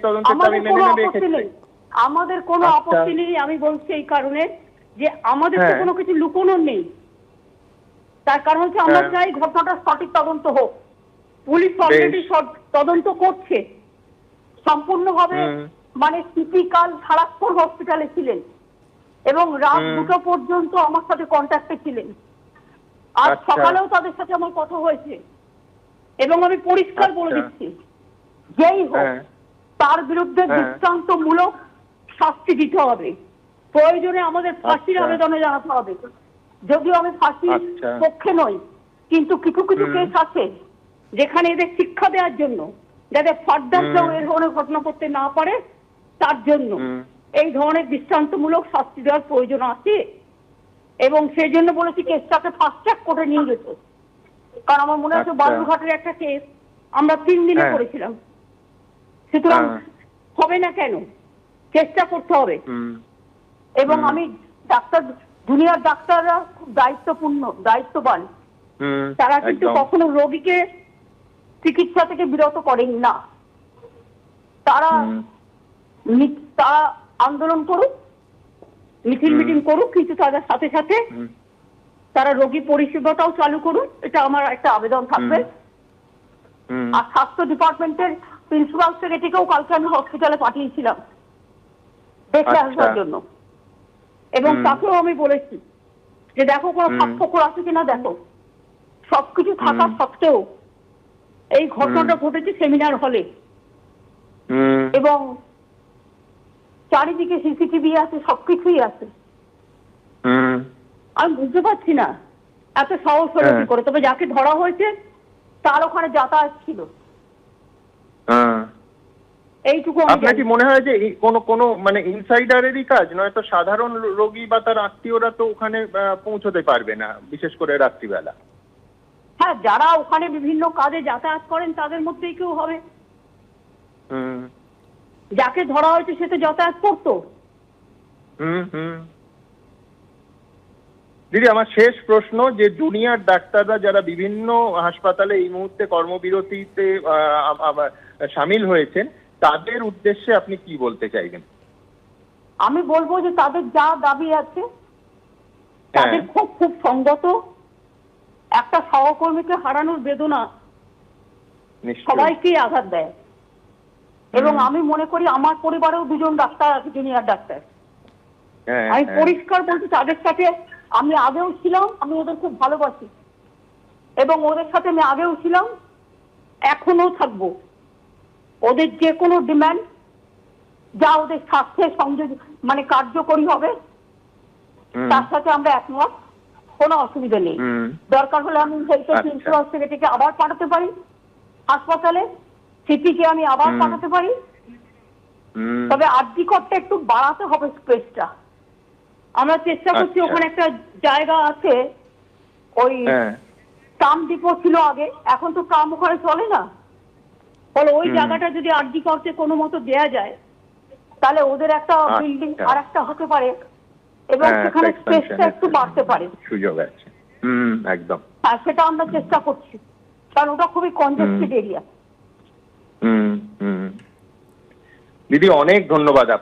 তদন্তের দাবি মেনে নেবে এক্ষেত্রে? আমাদের কোনো আপত্তি নেই। আমি বলছি এই কারণে যে আমাদের তো কোনো কিছু লুকোনোর নেই। তার কারণ হচ্ছে আমরা চাই ঘটনাটা সঠিক তদন্ত হোক। পুলিশ অলরেডি তদন্ত করছে সম্পূর্ণভাবে। মানে সিপি কাল সারাক্ষণ হসপিটালে ছিলেন এবং রাত 2টা পর্যন্ত আমার সাথে কন্ট্যাক্টে ছিলেন। আজ সকালেও তাদের সাথে আমার কথা হয়েছে এবং আমি পরিষ্কার বলে দিচ্ছি, যেই হোক তার বিরুদ্ধে দৃষ্টান্তমূলক শাস্তি দিতে হবে। প্রয়োজনে আমাদের ফাঁসির আবেদনে জানাতে হবে। যদিও আমি ফাঁসির পক্ষে নই, কিন্তু কিছু কিছু কেস আছে যেখানে এদের শিক্ষা দেওয়ার জন্য, যাতে ফার্দার কেউ এই ধরনের ঘটনা করতে না পারে, তার জন্য এই ধরনের দৃষ্টান্তমূলক শাস্তি দেওয়ার প্রয়োজন আছে। এবং সেই জন্য বলেছি কেসটাকে ফাস্ট ট্র্যাক কোর্টে নিয়ে যেতে। কারণ আমার মনে হচ্ছে বালুরঘাটের একটা কেস আমরা 3 দিনে করেছিলাম। সুতরাং হবে না কেন, চেষ্টা করতে হবে। এবং আমি দুনিয়ার ডাক্তাররা খুব দায়িত্ববান। তারা কিন্তু কখনো রোগীকে চিকিৎসা থেকে বিরত করেন না। তারা আন্দোলন করুক, মিছিল মিটিং করুক, কিন্তু তাদের সাথে সাথে তারা রোগী পরিষেবাটাও চালু করুক। এটা আমার একটা আবেদন থাকবে। আর স্বাস্থ্য ডিপার্টমেন্টের প্রিন্সিপাল সেক্রেটারিকেও কালকে আমি হসপিটালে পাঠিয়েছিলাম দেখে আসার জন্য। এবং তাকেও আমি বলেছি যে দেখো কোনো ফাঁকফোকর আছে কিনা দেখো। সবকিছু থাকা সত্ত্বেও এই ঘটনাটা ঘটেছে সেমিনার হলে এবং চারিদিকে সিসিটিভি আছে, সবকিছুই আছে। আমি বুঝতে পারছি না এত সাহস হলো কি করে। তবে যাকে ধরা হয়েছে তার ওখানে যাতায়াত ছিল, এইটুকু। আপনার কি মনে হয় যে কোনো মানে ইনসাইডারেরই কাজ, নয়তো সাধারণ রোগী বা তার আত্মীয়রা তো ওখানে পৌঁছতে পারবে না, বিশেষ করে রাত্রিবেলা? হ্যাঁ, যারা ওখানে বিভিন্ন কাজে যাতায়াত করেন তাদের মধ্যেই কেউ হবে। যাকে ধরা হয়েছে সে তো যাতায়াত করতো। দিদি, আমার শেষ প্রশ্ন, যে জুনিয়র ডাক্তাররা যারা বিভিন্ন হাসপাতালে এই মুহূর্তে কর্মবিরতিতে সামিল হয়েছেন, তাদের উদ্দেশ্যে আপনি কি বলতে চাইবেন? আমি বলবো যে তাদের যা দাবি আছে তাদের খুব সঙ্গত। একটা সহকর্মীকে হারানোর বেদনা সবাইকেই আঘাত দেয়। এবং আমি মনে করি আমার পরিবারেও 2জন ডাক্তার আছে, জুনিয়র ডাক্তার। আমি পরিষ্কার বলছি, তাদের সাথে আমি আগেও ছিলাম, আমি ওদের খুব ভালোবাসি এবং ওদের সাথে আমি আগেও ছিলাম, এখনো থাকবো। ওদের যে কোনো ডিমান্ড যা ওদের স্বাস্থ্যের মানে কার্যকরী হবে তার সাথে আমরা একমত, কোনো অসুবিধা নেই। দরকার হলে আমি প্রিন্সিপাল সেক্রেটারিকে আবার পাঠাতে পারি হাসপাতালে, সিপিকে আমি আবার পাঠাতে পারি। তবে আরজিকরটা একটু বাড়াতে হবে স্পেসটা। আমরা চেষ্টা করছি, ওখানে একটা জায়গা আছে, ওই ট্রাম ডিপো ছিল আগে, এখন তো ট্রাম ওখানে চলে না। ফলে ওই জায়গাটা যদি আরজিকরকে কোনো মতো দেয়া যায় তাহলে ওদের একটা বিল্ডিং আর একটা হতে পারে এবং সেখানে স্পেসটা একটু বাড়তে পারে, সুযোগ আছে। একদম। আর সেটা আমরা চেষ্টা করছি, কারণ ওটা খুবই কনজেস্টেড এরিয়া। দিদি, অনেক ধন্যবাদ আপনাকে।